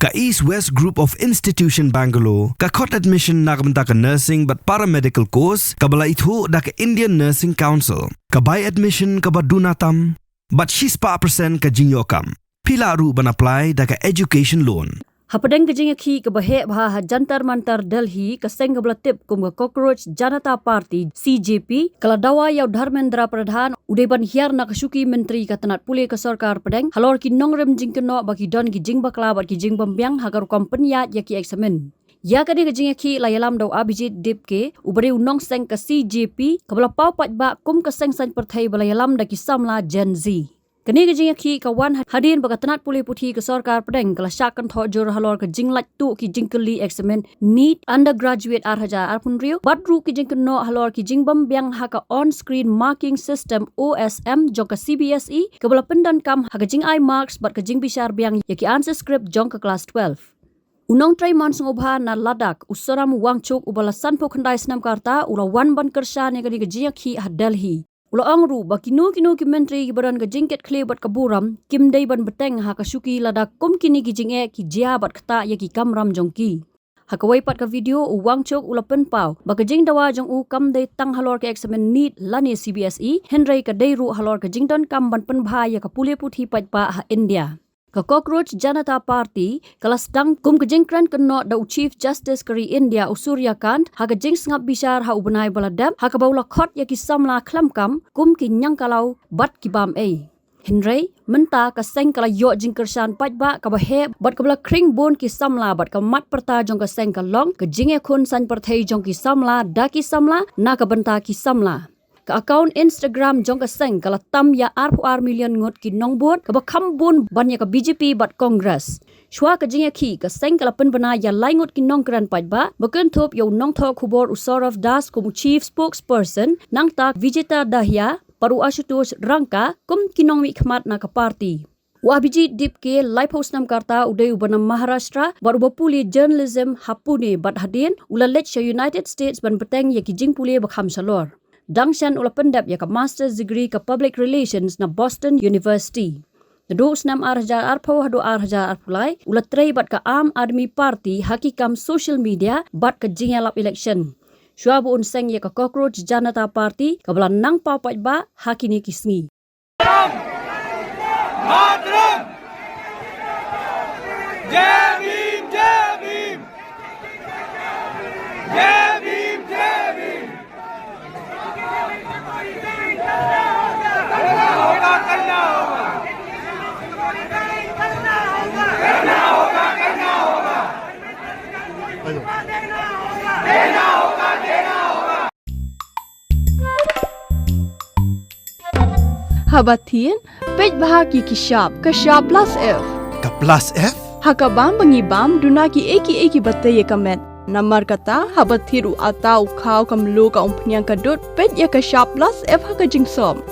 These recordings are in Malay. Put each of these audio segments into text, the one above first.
Ka East West Group of Institution Bangalore, ka Cot Admission na kabenta ka Nursing but Paramedical Course, ka bala itho da ka Indian Nursing Council, ka Buy Admission ka Badunatam, but she's pa percent ka Jinyokam. Pila ru ban apply da ka Education Loan. Hapadeng kajing ki ke bahe bah Jantar Mantar Delhi ke seng belatip kum ke Cockroach Janata Party CJP kala dawa yaw Dharmendra Pradhan udeban hiar na kasuki menteri katanat pule ke sarkar pedeng halor ki nongrem jingkeno bagi don ki jing bakla bat ki jing bambyang hagar kompenya ya ki examen ya kadi kajing ki layalam daw Abhijit Dip ke ubari Nongseng ke CJP kabla pau patba kum ke seng san perthai balayalam da ki samla Gen Z. Kini kajing ki kawan hadin bakatanat pulih putih ke sarkar pedeng kala syakan thok jor halor ke jing lat tu ki jing keli examen NEET undergraduate arhaja arpun riu badru ki jing keno halor ki jing bambyang haka on screen marking system OSM jong ke CBSE ke bala pendan kam haka jing I marks bat ke jing bishar byang ya ki answer script jong ke kelas 12. Unong tray monsung obha na Ladak usaram wangchuk ubala sanpo khandai snam karta ula wan ban Kyrshan ya kani kajing ki Delhi. Ula angru ba kinu ki menteri ki badan ka jingket kle bat kaburam kim dei ban beteng ha ka suki lada kum kini ki jinge ki jia bat kata ya ki kamram jongki ha ka wai pat ka video u wangchok ula pen pau ba ka jing dawa jong u kam dei tang halor ka examen NEET lani CBSE henry ka dei ru halor ka jingdon kam ban pen bha ya ka pule puthi pat pa ha India. Ka Cockroach Janata Party kelas dang kum ke jingkran keno da Chief Justice kari India Usurya Kant ha ka jing ngap bishar ha ubenai baladam ha ka baula khot ya ki samla khlam kam kum ki nyang kalau bat ki bam ei Henry menta ka seng kala yo jing Kyrshan pat ba ka bahe bat ka bala kring bon ki samla bat ka mat perta jong ka seng ka long ka jinge khun san perthai jong ki samla da ki samla na ka benta ki samla. Ka account Instagram jong ka seng kala tam ya R4 million ngut ki nongbot ka bakham bun banya ka BJP bat Congress. Shwa ka jinga ki ka seng kala pen bana ya lai ngut ki nongkran pat ba baken thop yo nong thok khubor Usarav Das kum chief spokesperson nang tak Vijeta Dahya paru Ashutosh Rangka kum ki nong mi khmat na ka party. Abhijit Dip ke live host nam karta uday ubanam Maharashtra baru bapuli journalism hapune bat hadin ulalet sha United States ban beteng ya ki jing pule bakham salor. Dangshan ula pendap ya ka master's degree ka public relations na Boston University. Dos nam arhajar arpo hado arhajar arpulai ula trei bat ka Aam Aadmi Party hakikam social media bat ka jingalap election. Shwabu unseng ya ka Cockroach Janata Party ka bala nang pau pat ba hakini kisngi. Matram! Jai Bhim! Jai Bhim! Jai Bhim! Jai Bhim! करना होगा करना होगा करना होगा करना होगा देना होगा देना होगा Habatin pej bahagi kishab kashab plus F Ka plus F? hakabam bangi bam duna ki eki batte ye kamet Namar kata habat thiru atau kau kamlu ka umpnyang kadut pet ya ka sharp plus F ka jingsom.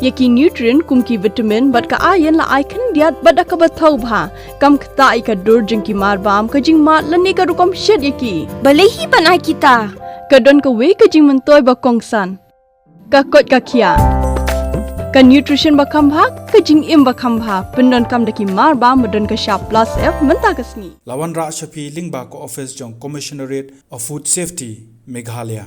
Yaki nutrient kum ki vitamin bat ka iron la icon diat bat ka bathau bha kam kata I ka dur jing ki mar bam ka jing mat lani ka rukom shed yaki. Balehi panai kita. Ka don ka we ka jing mentoy ba kongsan. Ka kot ka kia. Ka nutrition ba kam bha ka jing im ba kam bha pendon kam daki mar bam don ka sharp plus F menta kasni. Lawan Ra Shafi Lingba ko office jong Commissionerate of Food Safety Meghalaya.